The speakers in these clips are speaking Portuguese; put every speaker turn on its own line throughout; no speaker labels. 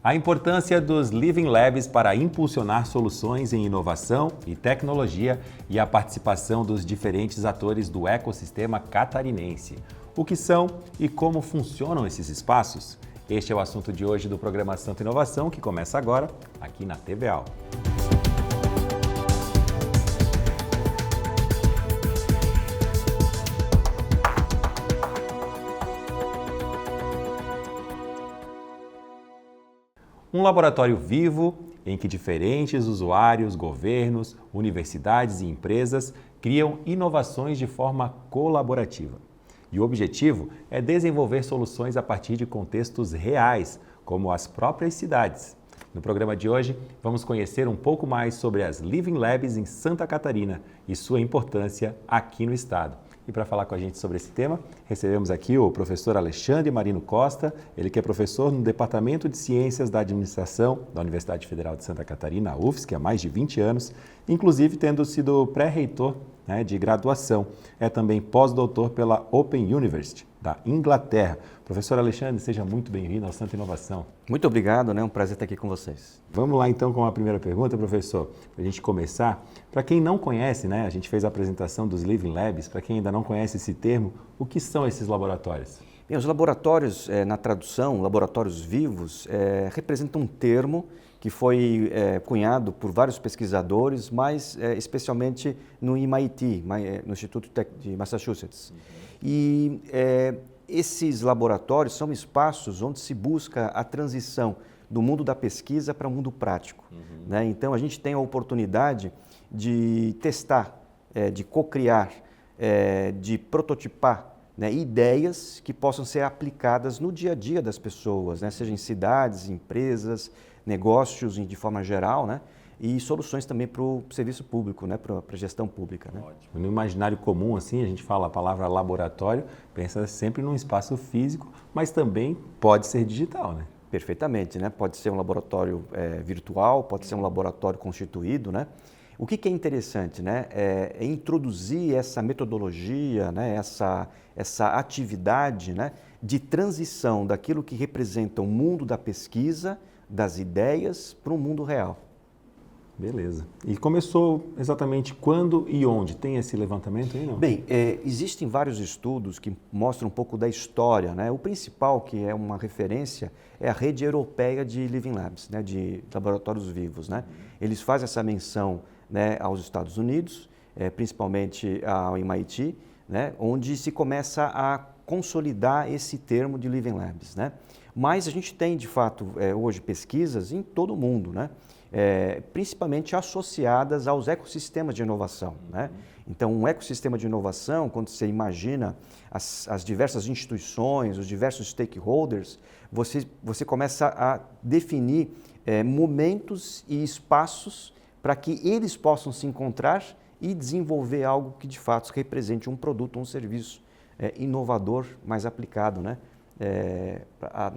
A importância dos Living Labs para impulsionar soluções em inovação e tecnologia e a participação dos diferentes atores do ecossistema catarinense. O que são e como funcionam esses espaços? Este é o assunto de hoje do programa Santa Inovação, que começa agora aqui na TVA. Um laboratório vivo em que diferentes usuários, governos, universidades e empresas criam inovações de forma colaborativa. E o objetivo é desenvolver soluções a partir de contextos reais, como as próprias cidades. No programa de hoje, vamos conhecer um pouco mais sobre as Living Labs em Santa Catarina e sua importância aqui no estado. E para falar com a gente sobre esse tema, recebemos aqui o professor Alexandre Marino Costa, ele que é professor no Departamento de Ciências da Administração da Universidade Federal de Santa Catarina, a UFSC, há mais de 20 anos, inclusive tendo sido pré-reitor de graduação. É também pós-doutor pela Open University, da Inglaterra. Professor Alexandre, seja muito bem-vindo ao Santa Inovação.
Muito obrigado, é um prazer estar aqui com vocês.
Vamos lá então com a primeira pergunta, professor, para a gente começar. Para quem não conhece, a gente fez a apresentação dos Living Labs, para quem ainda não conhece esse termo, o que são esses laboratórios?
Bem, os laboratórios, na tradução, laboratórios vivos, representam um termo que foi cunhado por vários pesquisadores, mas especialmente no MIT, no Instituto de Massachusetts. E esses laboratórios são espaços onde se busca a transição do mundo da pesquisa para o mundo prático. Então, a gente tem a oportunidade de testar, de co-criar, de prototipar ideias que possam ser aplicadas no dia a dia das pessoas, seja em cidades, empresas, negócios de forma geral, e soluções também para o serviço público, para a gestão pública.
Ótimo. No imaginário comum, assim, a gente fala a palavra laboratório, pensa sempre num espaço físico, mas também pode ser digital,
Perfeitamente, Pode ser um laboratório virtual, pode ser um laboratório constituído, O que é interessante, é introduzir essa metodologia, essa atividade, de transição daquilo que representa o mundo da pesquisa, das ideias, para o mundo real.
Beleza. E começou exatamente quando e onde? Tem esse levantamento aí, não?
Bem, existem vários estudos que mostram um pouco da história, O principal, que é uma referência, é a Rede Europeia de Living Labs, de laboratórios vivos, Eles fazem essa menção aos Estados Unidos, principalmente ao MIT, onde se começa a consolidar esse termo de Living Labs, Mas a gente tem, de fato, hoje pesquisas em todo o mundo, principalmente associadas aos ecossistemas de inovação. Então, um ecossistema de inovação, quando você imagina as diversas instituições, os diversos stakeholders, você começa a definir momentos e espaços para que eles possam se encontrar e desenvolver algo que, de fato, represente um produto ou um serviço inovador, mais aplicado,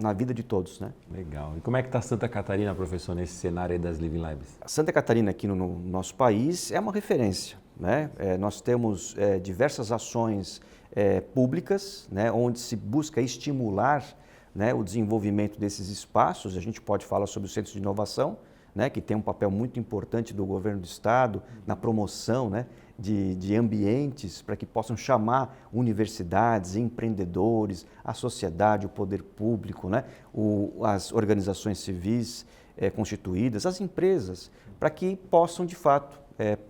na vida de todos.
Legal. E como é que está Santa Catarina, professor, nesse cenário aí das Living Labs?
A Santa Catarina aqui no nosso país é uma referência. Nós temos diversas ações públicas, onde se busca estimular o desenvolvimento desses espaços. A gente pode falar sobre os centros de inovação, que tem um papel muito importante do governo do estado na promoção de ambientes para que possam chamar universidades, empreendedores, a sociedade, o poder público, as organizações civis constituídas, as empresas, para que possam, de fato,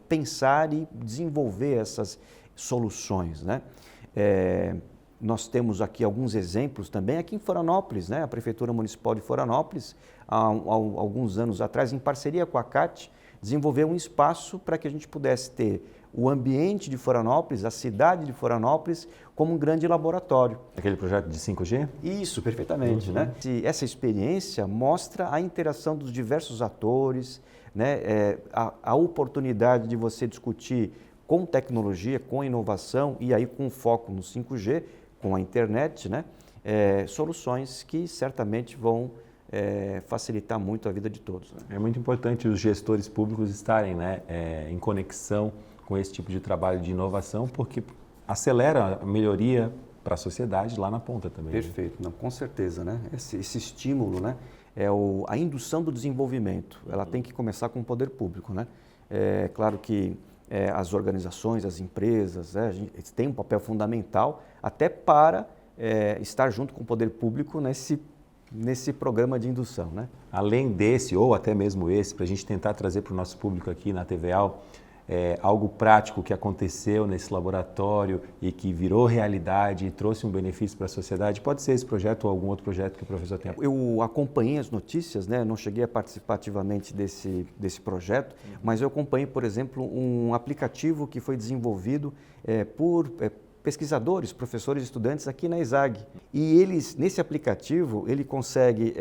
pensar e desenvolver essas soluções. Nós temos aqui alguns exemplos também, aqui em Florianópolis, a Prefeitura Municipal de Florianópolis, há alguns anos atrás, em parceria com a CAT, desenvolveu um espaço para que a gente pudesse ter o ambiente de Florianópolis, a cidade de Florianópolis, como um grande laboratório.
Aquele projeto de 5G?
Isso, perfeitamente. Essa experiência mostra a interação dos diversos atores, a oportunidade de você discutir com tecnologia, com inovação e aí com foco no 5G, com a internet, soluções que certamente vão facilitar muito a vida de todos.
É muito importante os gestores públicos estarem em conexão com esse tipo de trabalho de inovação, porque acelera a melhoria para a sociedade lá na ponta também.
Perfeito, não, com certeza, Esse estímulo, a indução do desenvolvimento. Ela tem que começar com o poder público, né? É claro que as organizações, as empresas, a gente tem um papel fundamental até para estar junto com o poder público nesse programa de indução, né?
Além desse, ou até mesmo esse, para a gente tentar trazer para o nosso público aqui na TVAL, algo prático que aconteceu nesse laboratório e que virou realidade e trouxe um benefício para a sociedade, pode ser esse projeto ou algum outro projeto que o professor tenha?
Eu acompanhei as notícias, né? Não cheguei a participar ativamente desse projeto, mas eu acompanhei, por exemplo, um aplicativo que foi desenvolvido por pesquisadores, professores e estudantes aqui na ESAG. E nesse aplicativo, ele consegue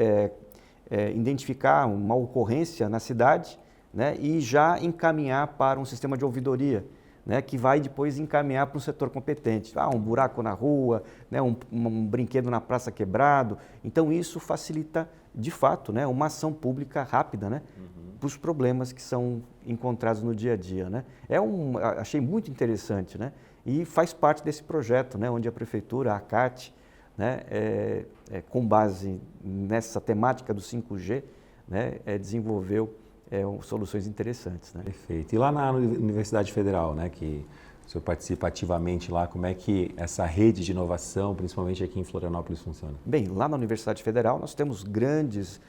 identificar uma ocorrência na cidade, né, e já encaminhar para um sistema de ouvidoria, né, que vai depois encaminhar para o setor competente. Um buraco na rua, né, um brinquedo na praça quebrado. Então isso facilita, de fato, né, uma ação pública rápida, né, para os problemas que são encontrados no dia a dia, né. Achei muito interessante, né, e faz parte desse projeto, né, onde a prefeitura, a ACAT, né, com base nessa temática do 5G, né, desenvolveu soluções interessantes, né?
Perfeito. E lá na Universidade Federal, né, que o senhor participa ativamente lá, como é que essa rede de inovação, principalmente aqui em Florianópolis, funciona?
Bem, lá na Universidade Federal nós temos grandes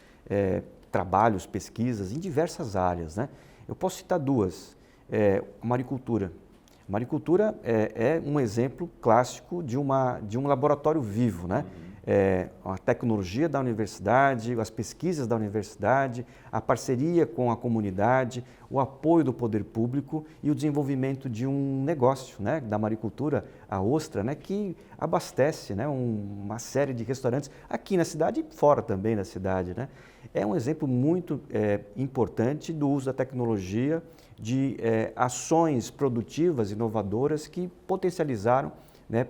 trabalhos, pesquisas em diversas áreas, né? Eu posso citar duas. A maricultura. A maricultura é um exemplo clássico de um laboratório vivo, né? A tecnologia da universidade, as pesquisas da universidade, a parceria com a comunidade, o apoio do poder público e o desenvolvimento de um negócio, né, da maricultura, a ostra, né, que abastece, né, uma série de restaurantes aqui na cidade e fora também da cidade, né. É um exemplo muito importante do uso da tecnologia, de ações produtivas, inovadoras que potencializaram, né,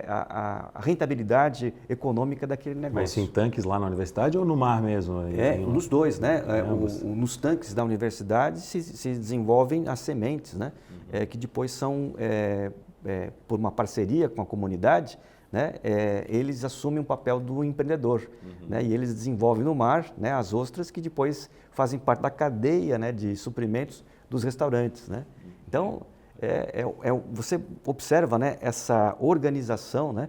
a rentabilidade econômica daquele negócio.
Mas em tanques lá na universidade ou no mar mesmo?
Nos dois, né? Nos tanques da universidade se desenvolvem as sementes, né? Que depois são, por uma parceria com a comunidade, né? Eles assumem um papel do empreendedor, né? E eles desenvolvem no mar, né, as ostras que depois fazem parte da cadeia, né, de suprimentos dos restaurantes, né? Então, você observa, né, essa organização, né,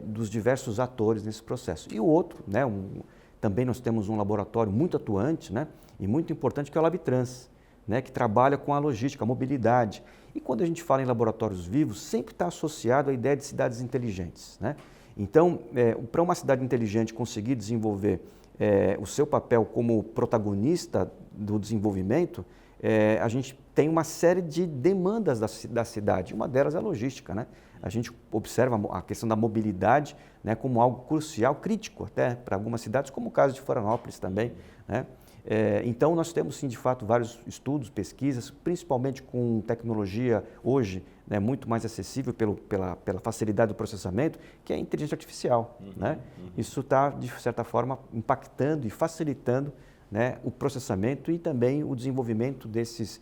dos diversos atores nesse processo. E o outro, né, também nós temos um laboratório muito atuante, né, e muito importante, que é o LabTrans, né, que trabalha com a logística, a mobilidade. E quando a gente fala em laboratórios vivos, sempre está associado à ideia de cidades inteligentes, né? Então, para uma cidade inteligente conseguir desenvolver o seu papel como protagonista do desenvolvimento, a gente tem uma série de demandas da cidade, uma delas é a logística, né? A gente observa a questão da mobilidade, né, como algo crucial, crítico até para algumas cidades, como o caso de Florianópolis também, né? Então nós temos sim de fato vários estudos, pesquisas, principalmente com tecnologia hoje, né, muito mais acessível pela facilidade do processamento, que é a inteligência artificial, né? Isso está de certa forma impactando e facilitando, né, o processamento e também o desenvolvimento dessas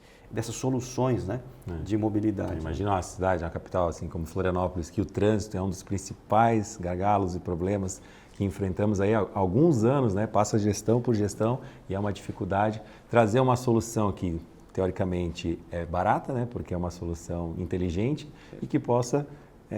soluções, né, de mobilidade.
Imagina uma cidade, uma capital assim como Florianópolis, que o trânsito é um dos principais gargalos e problemas que enfrentamos aí há alguns anos, né, passa gestão por gestão e é uma dificuldade. Trazer uma solução que teoricamente é barata, né, porque é uma solução inteligente e que possa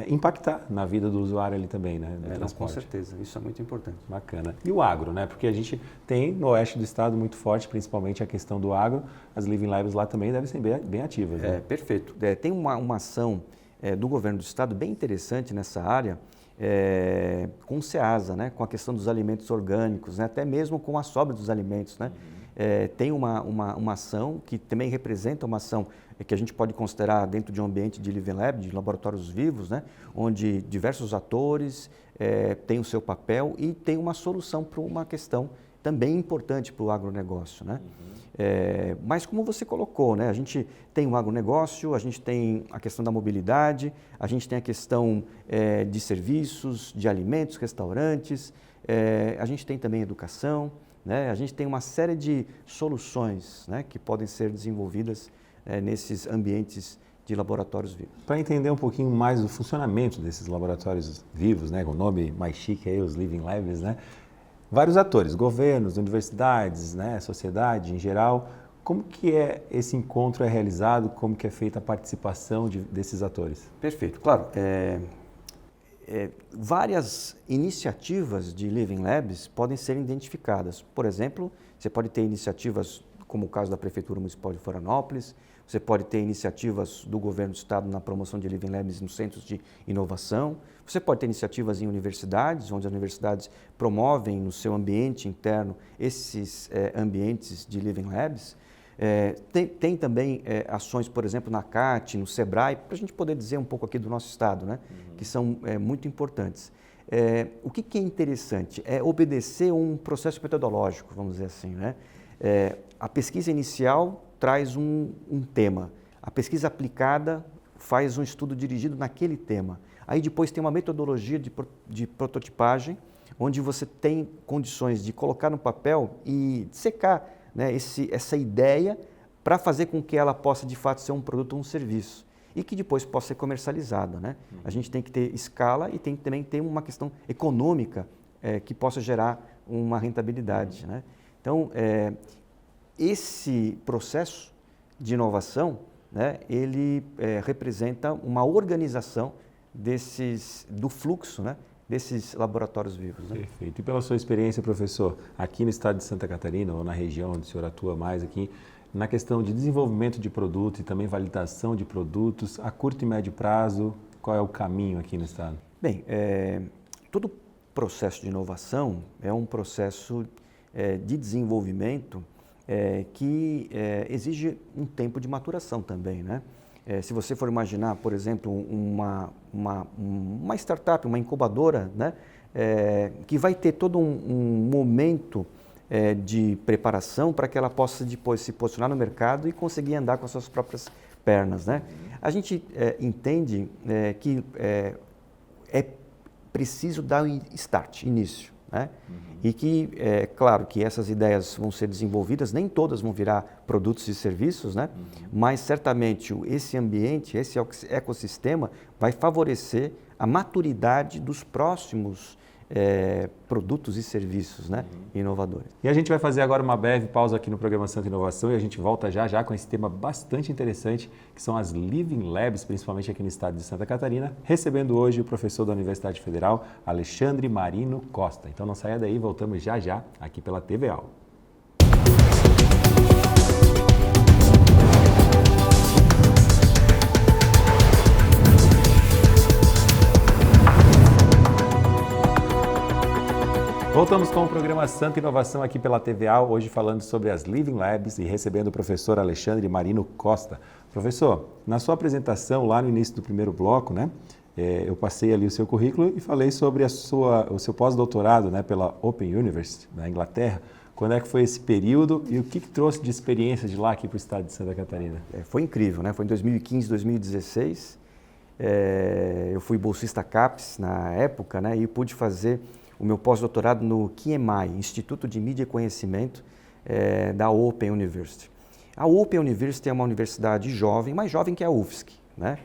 impactar na vida do usuário ali também, né?
Com certeza, isso é muito importante.
Bacana. E o agro, né? Porque a gente tem no oeste do estado muito forte, principalmente a questão do agro, as Living Labs lá também devem ser bem ativas, né?
Perfeito. Tem uma ação do governo do estado bem interessante nessa área, com o SEASA, né? Com a questão dos alimentos orgânicos, né? Até mesmo com a sobra dos alimentos, né? Tem uma ação que também representa uma ação que a gente pode considerar dentro de um ambiente de Living Lab, de laboratórios vivos, né, onde diversos atores têm o seu papel e tem uma solução para uma questão também importante para o agronegócio, né? Mas como você colocou, né, a gente tem o agronegócio, a gente tem a questão da mobilidade, a gente tem a questão de serviços, de alimentos, restaurantes, a gente tem também educação, né? A gente tem uma série de soluções, né, que podem ser desenvolvidas nesses ambientes de laboratórios vivos.
Para entender um pouquinho mais do funcionamento desses laboratórios vivos, né, com o nome mais chique aí, os Living Labs, né? vários atores, governos, universidades, né, sociedade em geral. Como que esse encontro é realizado? Como que é feita a participação desses atores?
Perfeito, claro. Várias iniciativas de Living Labs podem ser identificadas. Por exemplo, você pode ter iniciativas como o caso da Prefeitura Municipal de Florianópolis, você pode ter iniciativas do governo do estado na promoção de Living Labs nos centros de inovação, você pode ter iniciativas em universidades, onde as universidades promovem no seu ambiente interno esses ambientes de Living Labs. Tem também ações, por exemplo, na CAT, no SEBRAE, para a gente poder dizer um pouco aqui do nosso estado, né? Que são muito importantes. O que é interessante é obedecer um processo metodológico, vamos dizer assim, né? A pesquisa inicial traz um tema, a pesquisa aplicada faz um estudo dirigido naquele tema. Aí depois tem uma metodologia de prototipagem, onde você tem condições de colocar no papel e secar, né, essa ideia para fazer com que ela possa de fato ser um produto ou um serviço e que depois possa ser comercializada, né? A gente tem que ter escala e tem que também ter uma questão econômica que possa gerar uma rentabilidade, né? Então, esse processo de inovação, né, ele representa uma organização do fluxo, né, desses laboratórios vivos. Né?
Perfeito. E pela sua experiência, professor, aqui no estado de Santa Catarina, ou na região onde o senhor atua mais aqui, na questão de desenvolvimento de produtos e também validação de produtos, a curto e médio prazo, qual é o caminho aqui no estado?
Bem, todo processo de inovação é um processo de desenvolvimento que exige um tempo de maturação também, né? Se você for imaginar, por exemplo, uma startup, uma incubadora, né, que vai ter todo um momento de preparação para que ela possa depois se posicionar no mercado e conseguir andar com as suas próprias pernas, né? A gente entende que é preciso dar um start, início, né? E que, claro, que essas ideias vão ser desenvolvidas, nem todas vão virar produtos e serviços, né? Mas certamente esse ambiente, esse ecossistema vai favorecer a maturidade dos próximos produtos e serviços, né? Inovadores.
E a gente vai fazer agora uma breve pausa aqui no programa Santa Inovação e a gente volta já com esse tema bastante interessante, que são as Living Labs, principalmente aqui no estado de Santa Catarina, recebendo hoje o professor da Universidade Federal, Alexandre Marino Costa. Então não saia daí, voltamos já aqui pela TV Aula. Voltamos com o programa Santa Inovação aqui pela TVA, hoje falando sobre as Living Labs e recebendo o professor Alexandre Marino Costa. Professor, na sua apresentação, lá no início do primeiro bloco, né, eu passei ali o seu currículo e falei sobre o seu pós-doutorado, né, pela Open University, na Inglaterra. Quando é que foi esse período e o que trouxe de experiência de lá aqui para o estado de Santa Catarina?
Foi incrível, né? Foi em 2015, 2016. Eu fui bolsista CAPES na época, né, e pude fazer o meu pós-doutorado no QMI, Instituto de Mídia e Conhecimento da Open University. A Open University é uma universidade jovem, mais jovem que a UFSC, né?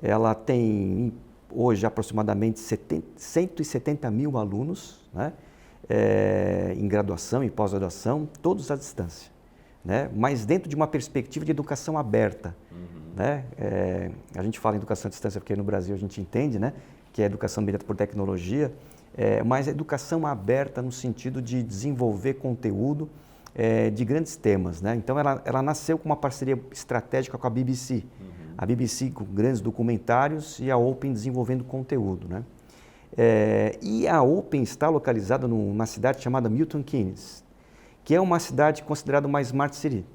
Ela tem hoje aproximadamente 170 mil alunos, né? Em graduação e pós-graduação, todos à distância, né? Mas dentro de uma perspectiva de educação aberta. Né? A gente fala em educação à distância porque no Brasil a gente entende, né, que é educação mediada por tecnologia, mas a educação aberta no sentido de desenvolver conteúdo de grandes temas, né? Então ela nasceu com uma parceria estratégica com a BBC, a BBC com grandes documentários e a Open desenvolvendo conteúdo, né? E a Open está localizada numa cidade chamada Milton Keynes, que é uma cidade considerada uma Smart City,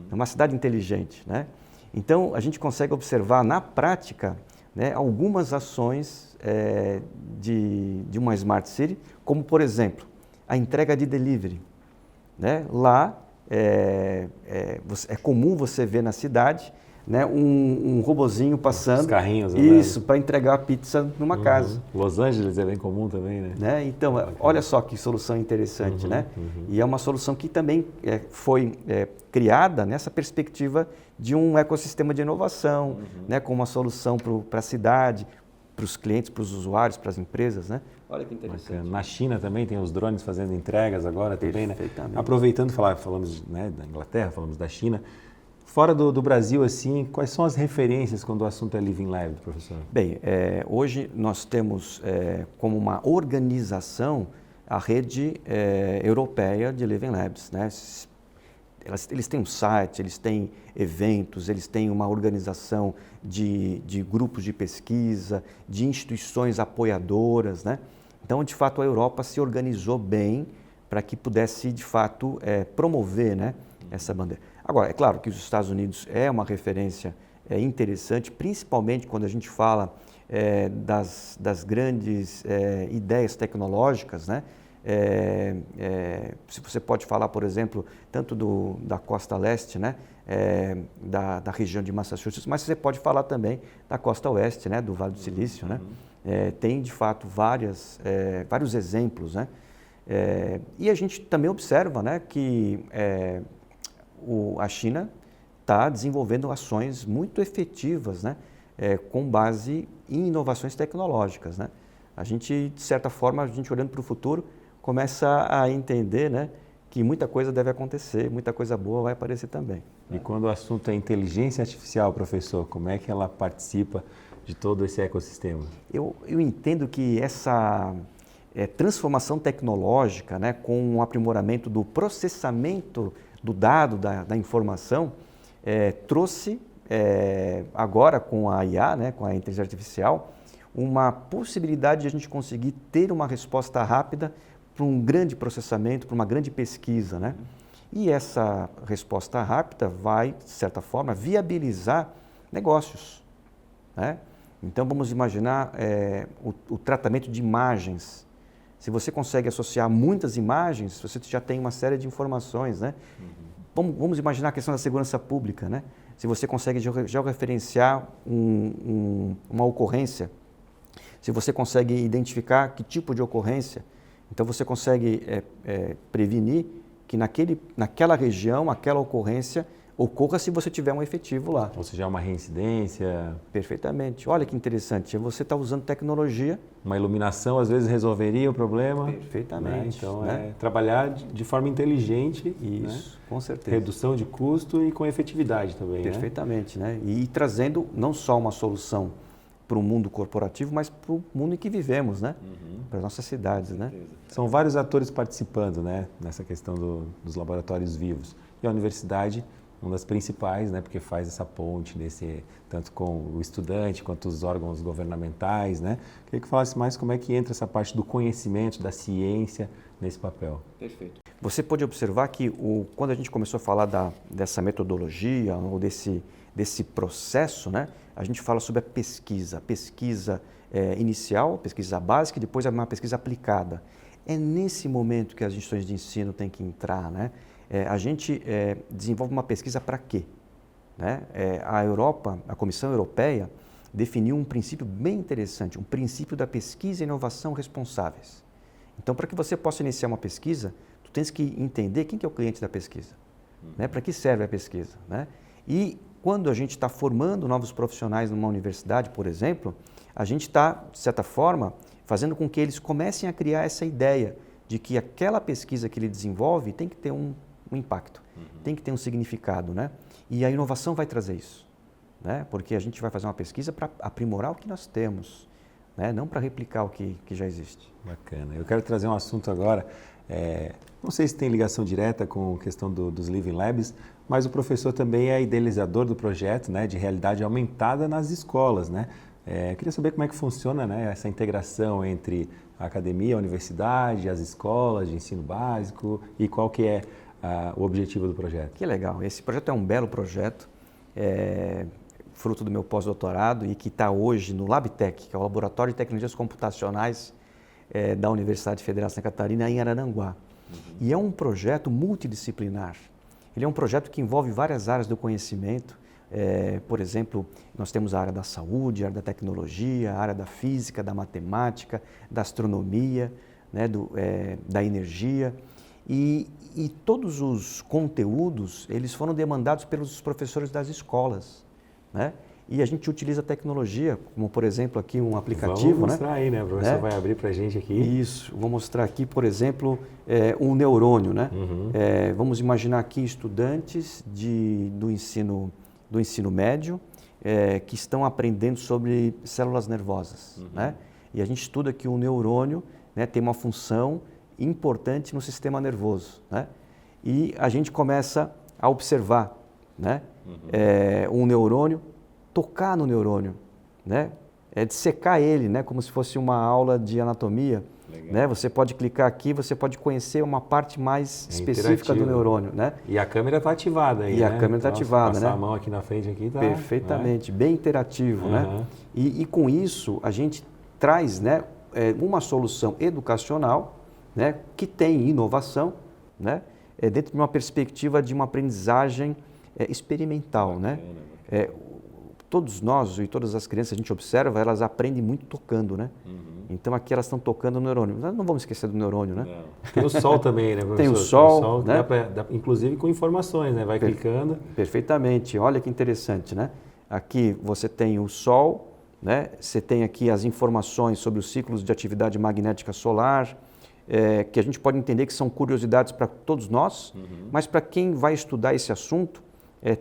uma cidade inteligente, né? Então a gente consegue observar na prática, né, algumas ações de uma Smart City, como por exemplo, a entrega de delivery, né? Lá é comum você ver na cidade, né, um robozinho passando,
os carrinhos,
isso, para entregar a pizza numa casa.
Los Angeles é bem comum também, né?
Então, olha só que solução interessante, né? E é uma solução que também foi criada nessa perspectiva de um ecossistema de inovação, né, com uma solução para a cidade, para os clientes, para os usuários, para as empresas, né? Olha que interessante.
Bacana. Na China também tem os drones fazendo entregas agora também, né?
Perfeitamente.
Aproveitando, falamos, né, da Inglaterra, falamos da China. Fora do Brasil, assim, quais são as referências quando o assunto é Living Lab, professor?
Bem, hoje nós temos como uma organização a rede europeia de Living Labs, né? Eles têm um site, eles têm eventos, eles têm uma organização de grupos de pesquisa, de instituições apoiadoras, né? Então, de fato, a Europa se organizou bem para que pudesse, de fato, promover, né, essa bandeira. Agora, é claro que os Estados Unidos é uma referência interessante, principalmente quando a gente fala das grandes ideias tecnológicas, né? Se você pode falar, por exemplo, tanto da costa leste, né, da região de Massachusetts, mas você pode falar também da costa oeste, né, do Vale do Silício, né? Tem de fato vários exemplos, né? E a gente também observa, né, que a China está desenvolvendo ações muito efetivas, né, com base em inovações tecnológicas, né? A gente, de certa forma, a gente olhando para o futuro, começa a entender, né, que muita coisa deve acontecer, muita coisa boa vai aparecer também.
E quando o assunto é inteligência artificial, professor, como é que ela participa de todo esse ecossistema?
Eu entendo que essa transformação tecnológica, né, com o aprimoramento do processamento do dado, da informação, trouxe agora com a IA, né, com a inteligência artificial, uma possibilidade de a gente conseguir ter uma resposta rápida para um grande processamento, para uma grande pesquisa, né? E essa resposta rápida vai, de certa forma, viabilizar negócios, né? Então, vamos imaginar o tratamento de imagens. Se você consegue associar muitas imagens, você já tem uma série de informações, né? Vamos imaginar a questão da segurança pública, né? Se você consegue georreferenciar uma ocorrência, se você consegue identificar que tipo de ocorrência, então você consegue prevenir que naquela região, aquela ocorrência ocorra se você tiver um efetivo lá.
Ou seja, uma reincidência.
Perfeitamente. Olha que interessante, você está usando tecnologia.
Uma iluminação às vezes resolveria o problema.
Perfeitamente.
Né? Então,
né?
Trabalhar de forma inteligente.
Isso,
né?
com certeza.
Redução de custo e com efetividade também.
Perfeitamente, né? E trazendo não só uma solução para o mundo corporativo, mas para o mundo em que vivemos, né? Para as nossas cidades, né?
São vários atores participando, né, nessa questão dos laboratórios vivos. E a universidade, uma das principais, né, porque faz essa ponte tanto com o estudante quanto os órgãos governamentais, né? Queria que falasse mais como é que entra essa parte do conhecimento, da ciência nesse papel.
Perfeito. Você pode observar que quando a gente começou a falar dessa metodologia ou desse processo, né, a gente fala sobre a pesquisa inicial, pesquisa básica e depois uma pesquisa aplicada. É nesse momento que as instituições de ensino têm que entrar, né? A gente desenvolve uma pesquisa para quê? Né? A Comissão Europeia definiu um princípio bem interessante, um princípio da pesquisa e inovação responsáveis. Então, para que você possa iniciar uma pesquisa, tu tens que entender quem que é o cliente da pesquisa, né? Para que serve a pesquisa, né? E quando a gente está formando novos profissionais numa universidade, por exemplo, a gente está, de certa forma, fazendo com que eles comecem a criar essa ideia de que aquela pesquisa que ele desenvolve tem que ter um impacto, tem que ter um significado, né? E a inovação vai trazer isso, né? Porque a gente vai fazer uma pesquisa para aprimorar o que nós temos, né? Não para replicar o que já existe.
Bacana. Eu quero trazer um assunto agora, não sei se tem ligação direta com a questão dos Living Labs, mas o professor também é idealizador do projeto, né, de realidade aumentada nas escolas, né? Queria saber como é que funciona, né, essa integração entre a academia, a universidade, as escolas de ensino básico e qual que é o objetivo do projeto.
Que legal. Esse projeto é um belo projeto, fruto do meu pós-doutorado e que está hoje no LabTech, que é o Laboratório de Tecnologias Computacionais da Universidade Federal de Santa Catarina, em Araranguá. E é um projeto multidisciplinar. Ele é um projeto que envolve várias áreas do conhecimento. Por exemplo, nós temos a área da saúde, a área da tecnologia, a área da física, da matemática, da astronomia, né, da energia. E todos os conteúdos, eles foram demandados pelos professores das escolas, né? E a gente utiliza tecnologia, como por exemplo aqui um aplicativo.
Vamos mostrar aí, né? O professor vai abrir para a gente aqui.
Isso, vou mostrar aqui, por exemplo, um neurônio, né? Vamos imaginar aqui estudantes do ensino médio que estão aprendendo sobre células nervosas, né? E a gente estuda que o neurônio, né, tem uma função importante no sistema nervoso, né? E a gente começa a observar, né? Um neurônio, tocar no neurônio, né? Dissecar ele, né? Como se fosse uma aula de anatomia. Né? Você pode clicar aqui, você pode conhecer uma parte mais específica do neurônio, né?
E a câmera está ativada aí,
né? A câmera está ativada,
passar
né?
a mão aqui na frente aqui tá,
perfeitamente, bem interativo, né? E com isso a gente traz, né, uma solução educacional, né, que tem inovação, né, dentro de uma perspectiva de uma aprendizagem experimental, né? Todos nós e todas as crianças a gente observa, elas aprendem muito tocando, né? Então aqui elas estão tocando o neurônio. Nós não vamos esquecer do neurônio, né?
Não. Tem o sol também, né, professor?
Tem o sol, né?
Inclusive com informações, né? Vai clicando.
Perfeitamente. Olha que interessante, né? Aqui você tem o sol, né? Você tem aqui as informações sobre os ciclos de atividade magnética solar, que a gente pode entender que são curiosidades para todos nós, mas para quem vai estudar esse assunto,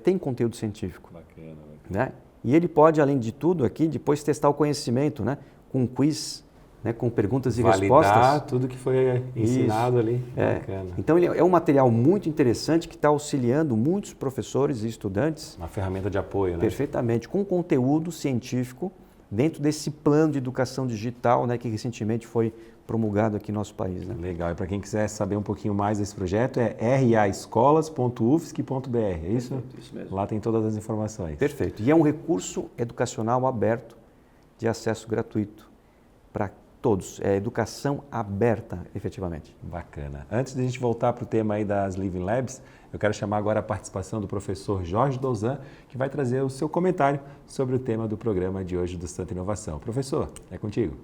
tem conteúdo científico.
Bacana.
Né? E ele pode, além de tudo, aqui depois testar o conhecimento, né? Com um quiz, né? Com perguntas e respostas.
Validar tudo que foi ensinado ali. Bacana.
Então ele é um material muito interessante que está auxiliando muitos professores e estudantes.
Uma ferramenta de apoio, né?
Perfeitamente, com conteúdo científico dentro desse plano de educação digital, né? Que recentemente foi promulgado aqui no nosso país. Né?
Legal. E para quem quiser saber um pouquinho mais desse projeto, é raescolas.ufsc.br, é isso?
Perfeito, isso mesmo.
Lá tem todas as informações.
Perfeito. E é um recurso educacional aberto de acesso gratuito para todos. É educação aberta, efetivamente.
Bacana. Antes de a gente voltar para o tema aí das Living Labs, eu quero chamar agora a participação do professor Jorge Douzan, que vai trazer o seu comentário sobre o tema do programa de hoje do Santa Inovação. Professor, é contigo.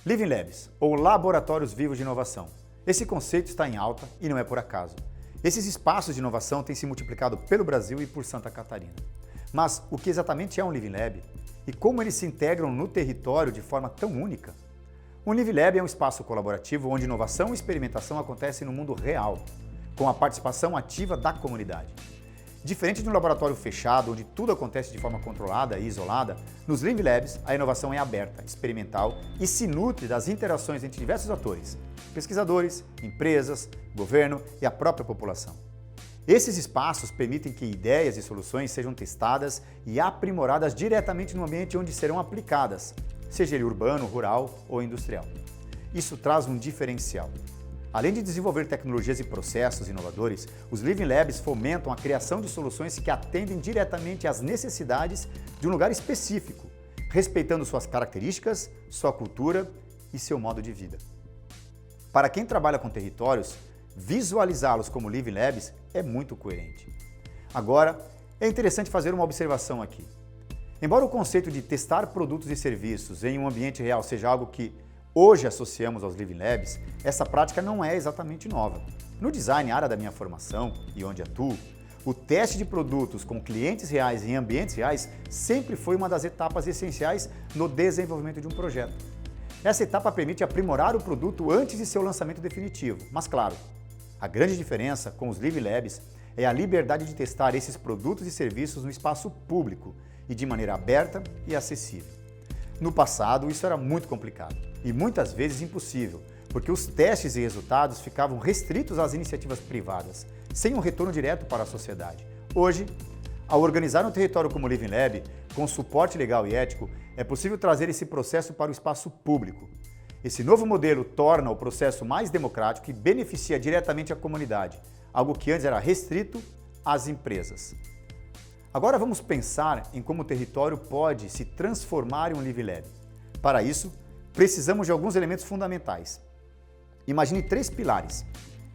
Living Labs, ou Laboratórios Vivos de Inovação. Esse conceito está em alta e não é por acaso. Esses espaços de inovação têm se multiplicado pelo Brasil e por Santa Catarina. Mas o que exatamente é um Living Lab e como eles se integram no território de forma tão única? Um Living Lab é um espaço colaborativo onde inovação e experimentação acontecem no mundo real, com a participação ativa da comunidade. Diferente de um laboratório fechado, onde tudo acontece de forma controlada e isolada, nos Living Labs a inovação é aberta, experimental e se nutre das interações entre diversos atores, pesquisadores, empresas, governo e a própria população. Esses espaços permitem que ideias e soluções sejam testadas e aprimoradas diretamente no ambiente onde serão aplicadas, seja ele urbano, rural ou industrial. Isso traz um diferencial. Além de desenvolver tecnologias e processos inovadores, os Living Labs fomentam a criação de soluções que atendem diretamente às necessidades de um lugar específico, respeitando suas características, sua cultura e seu modo de vida. Para quem trabalha com territórios, visualizá-los como Living Labs é muito coerente. Agora, é interessante fazer uma observação aqui. Embora o conceito de testar produtos e serviços em um ambiente real seja algo que hoje associamos aos Living Labs, essa prática não é exatamente nova. No design, área da minha formação e onde atuo, o teste de produtos com clientes reais em ambientes reais sempre foi uma das etapas essenciais no desenvolvimento de um projeto. Essa etapa permite aprimorar o produto antes de seu lançamento definitivo, mas claro, a grande diferença com os Living Labs é a liberdade de testar esses produtos e serviços no espaço público e de maneira aberta e acessível. No passado, isso era muito complicado e muitas vezes impossível, porque os testes e resultados ficavam restritos às iniciativas privadas, sem um retorno direto para a sociedade. Hoje, ao organizar um território como o Living Lab, com suporte legal e ético, é possível trazer esse processo para o espaço público. Esse novo modelo torna o processo mais democrático e beneficia diretamente a comunidade, algo que antes era restrito às empresas. Agora vamos pensar em como o território pode se transformar em um Living Lab. Para isso, precisamos de alguns elementos fundamentais. Imagine 3 pilares.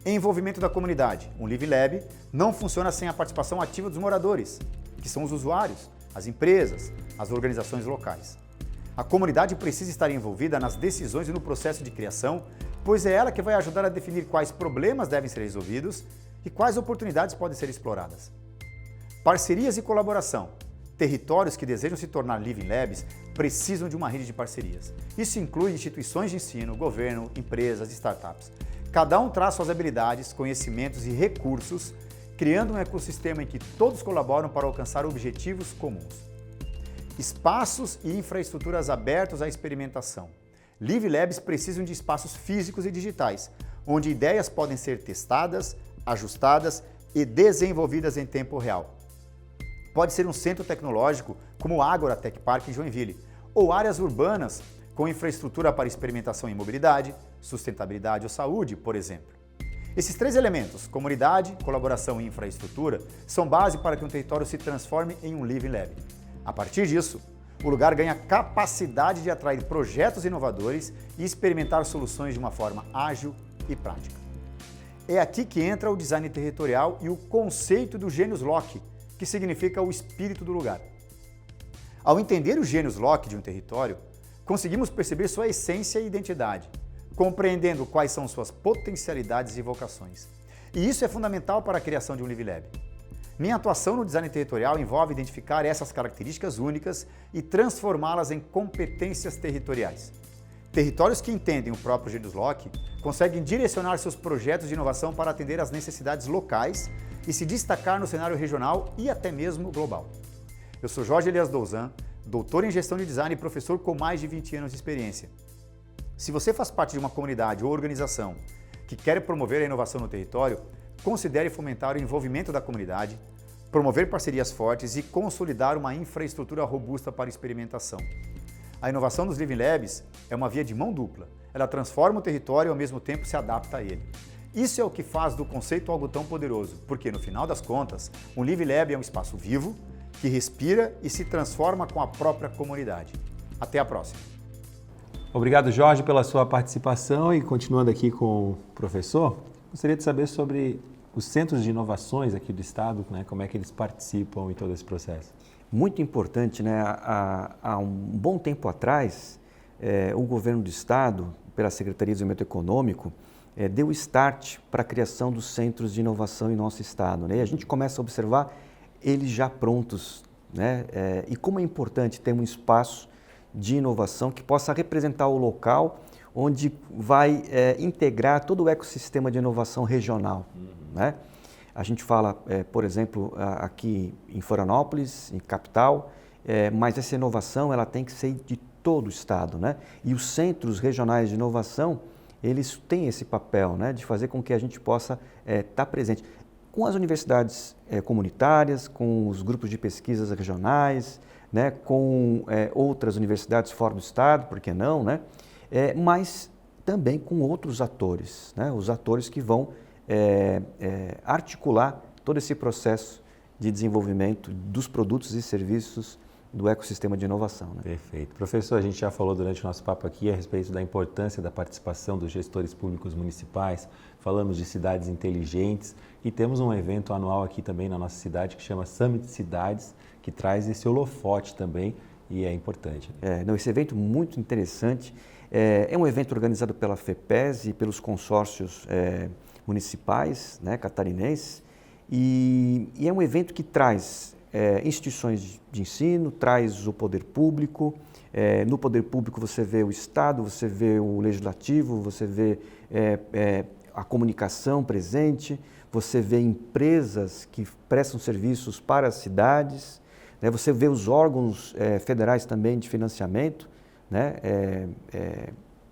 Envolvimento da comunidade. Um Living Lab não funciona sem a participação ativa dos moradores, que são os usuários, as empresas, as organizações locais. A comunidade precisa estar envolvida nas decisões e no processo de criação, pois é ela que vai ajudar a definir quais problemas devem ser resolvidos e quais oportunidades podem ser exploradas. Parcerias e colaboração. territórios que desejam se tornar Living Labs precisam de uma rede de parcerias. Isso inclui instituições de ensino, governo, empresas e startups. Cada um traz suas habilidades, conhecimentos e recursos, criando um ecossistema em que todos colaboram para alcançar objetivos comuns. Espaços e infraestruturas abertos à experimentação. Living Labs precisam de espaços físicos e digitais, onde ideias podem ser testadas, ajustadas e desenvolvidas em tempo real. Pode ser um centro tecnológico como o Ágora Tech Park em Joinville, ou áreas urbanas com infraestrutura para experimentação em mobilidade, sustentabilidade ou saúde, por exemplo. Esses três elementos, comunidade, colaboração e infraestrutura, são base para que um território se transforme em um Living Lab. A partir disso, o lugar ganha capacidade de atrair projetos inovadores e experimentar soluções de uma forma ágil e prática. É aqui que entra o design territorial e o conceito do Genius Loci, que significa o espírito do lugar. Ao entender o Genius Loci de um território, conseguimos perceber sua essência e identidade, compreendendo quais são suas potencialidades e vocações. E isso é fundamental para a criação de um Living Lab. Minha atuação no design territorial envolve identificar essas características únicas e transformá-las em competências territoriais. Territórios que entendem o próprio Genius Loci conseguem direcionar seus projetos de inovação para atender às necessidades locais e se destacar no cenário regional e até mesmo global. Eu sou Jorge Elias Douzan, doutor em gestão de design e professor com mais de 20 anos de experiência. Se você faz parte de uma comunidade ou organização que quer promover a inovação no território, considere fomentar o envolvimento da comunidade, promover parcerias fortes e consolidar uma infraestrutura robusta para experimentação. A inovação dos Living Labs é uma via de mão dupla. Ela transforma o território e ao mesmo tempo se adapta a ele. Isso é o que faz do conceito algo tão poderoso, porque no final das contas, um Living Lab é um espaço vivo, que respira e se transforma com a própria comunidade. Até a próxima.
Obrigado, Jorge, pela sua participação e continuando aqui com o professor, gostaria de saber sobre os centros de inovações aqui do Estado, né, como é que eles participam em todo esse processo.
Muito importante, né? Há um bom tempo atrás, o governo do Estado, pela Secretaria de Desenvolvimento Econômico, deu start para a criação dos centros de inovação em nosso Estado, né? E a gente começa a observar eles já prontos, né? E como é importante ter um espaço de inovação que possa representar o local onde vai integrar todo o ecossistema de inovação regional, né? A gente fala, por exemplo, aqui em Florianópolis, em capital, mas essa inovação ela tem que ser de todo o Estado, né? E os centros regionais de inovação, eles têm esse papel, né, de fazer com que a gente possa estar presente com as universidades comunitárias, com os grupos de pesquisas regionais, né, com outras universidades fora do Estado, por que não, né? Mas também com outros atores, né? Os atores que vão articular todo esse processo de desenvolvimento dos produtos e serviços do ecossistema de inovação, né?
Perfeito. Professor, a gente já falou durante o nosso papo aqui a respeito da importância da participação dos gestores públicos municipais, falamos de cidades inteligentes e temos um evento anual aqui também na nossa cidade que chama Summit Cidades, que traz esse holofote também e é importante.
Esse evento muito interessante, é um evento organizado pela FEPES e pelos consórcios municipais, né, catarinenses, e é um evento que traz instituições de ensino, traz o poder público. No poder público você vê o Estado, você vê o Legislativo, você vê a comunicação presente, você vê empresas que prestam serviços para as cidades, né? Você vê os órgãos federais também de financiamento, né?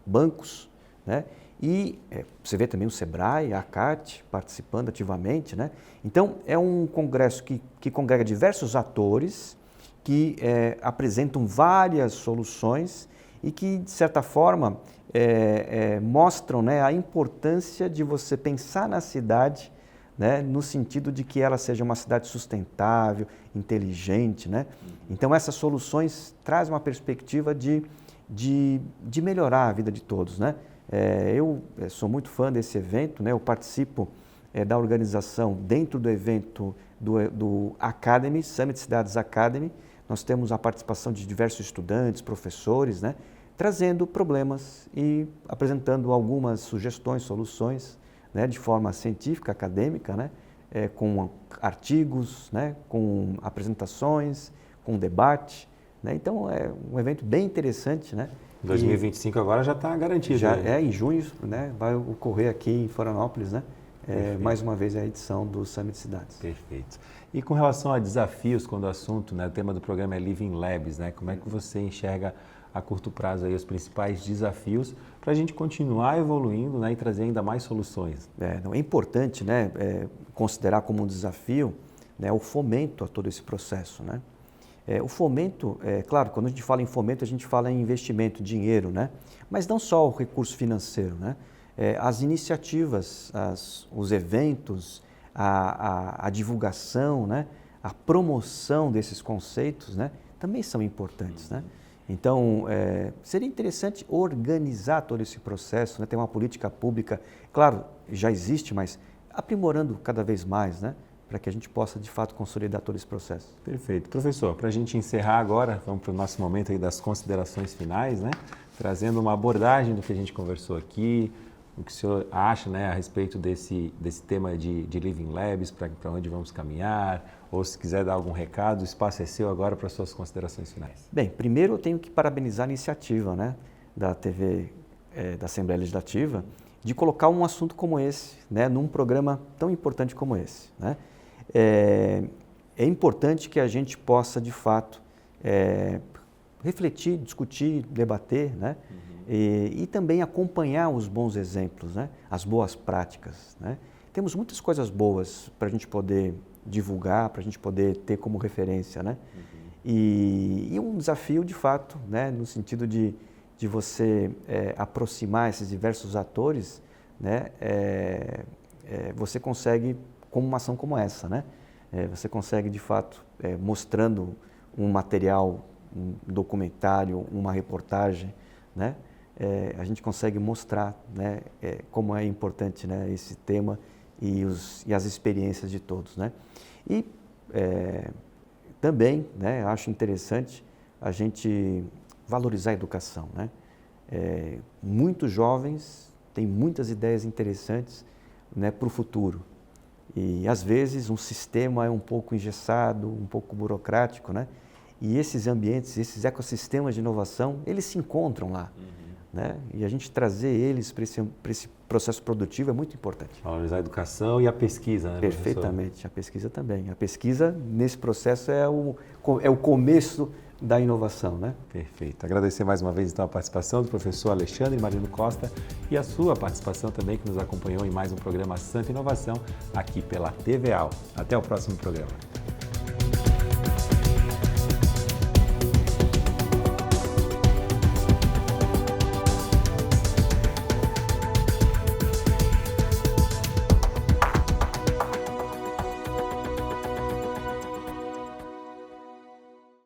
Bancos, né? E você vê também o SEBRAE, a ACAT participando ativamente, né? Então, é um congresso que congrega diversos atores que apresentam várias soluções e que, de certa forma, mostram, né, a importância de você pensar na cidade, né, no sentido de que ela seja uma cidade sustentável, inteligente, né? Então, essas soluções trazem uma perspectiva de melhorar a vida de todos, né? Eu sou muito fã desse evento, né? Eu participo da organização dentro do evento do Academy, Summit Cidades Academy. Nós temos a participação de diversos estudantes, professores, né? Trazendo problemas e apresentando algumas sugestões, soluções, né? De forma científica, acadêmica, né? Com artigos, né? Com apresentações, com debate, né? Então é um evento bem interessante, né?
2025 agora já está garantido.
Já
né?
em junho, né? Vai ocorrer aqui em Florianópolis, né? Mais uma vez a edição do Summit Cidades.
Perfeito. E com relação a desafios, quando o assunto, né, o tema do programa é Living Labs, né? Como é que você enxerga a curto prazo aí os principais desafios para a gente continuar evoluindo, né, e trazer ainda mais soluções?
É importante, né, considerar como um desafio, né, o fomento a todo esse processo, né? O fomento, claro, quando a gente fala em fomento, a gente fala em investimento, dinheiro, né? Mas não só o recurso financeiro, né? As iniciativas, os eventos, a divulgação, né? A promoção desses conceitos, né? Também são importantes, né? Então, seria interessante organizar todo esse processo, né? Ter uma política pública, claro, já existe, mas aprimorando cada vez mais, né? Para que a gente possa, de fato, consolidar todo esse processo.
Perfeito. Professor, para a gente encerrar agora, vamos para o nosso momento aí das considerações finais, né? Trazendo uma abordagem do que a gente conversou aqui, o que o senhor acha, né, a respeito desse tema de Living Labs, para onde vamos caminhar, ou se quiser dar algum recado, o espaço é seu agora para suas considerações finais.
Bem, primeiro eu tenho que parabenizar a iniciativa, né, da TV, da Assembleia Legislativa, de colocar um assunto como esse, né, num programa tão importante como esse, né? É importante que a gente possa, de fato, refletir, discutir, debater, né? E também acompanhar os bons exemplos, né? As boas práticas, né? Temos muitas coisas boas para a gente poder divulgar, para a gente poder ter como referência, né? E um desafio, de fato, né? No sentido de você aproximar esses diversos atores, né? Você consegue, com uma ação como essa, né? Você consegue, de fato, mostrando um material, um documentário, uma reportagem, né? A gente consegue mostrar, né, como é importante, né, esse tema e as experiências de todos, né? E também, né, acho interessante a gente valorizar a educação, né? Muitos jovens têm muitas ideias interessantes, né, para o futuro. E, às vezes, um sistema é um pouco engessado, um pouco burocrático, né? E esses ambientes, esses ecossistemas de inovação, eles se encontram lá, né? E a gente trazer eles para esse processo produtivo é muito importante.
Valorizar a educação e a pesquisa, né,
Perfeitamente,
professor?
a pesquisa também. A pesquisa, nesse processo, é o começo da inovação, né?
Perfeito. Agradecer mais uma vez então a participação do professor Alexandre Marino Costa e a sua participação também, que nos acompanhou em mais um programa Santa Inovação, aqui pela TV AL. Até o próximo programa.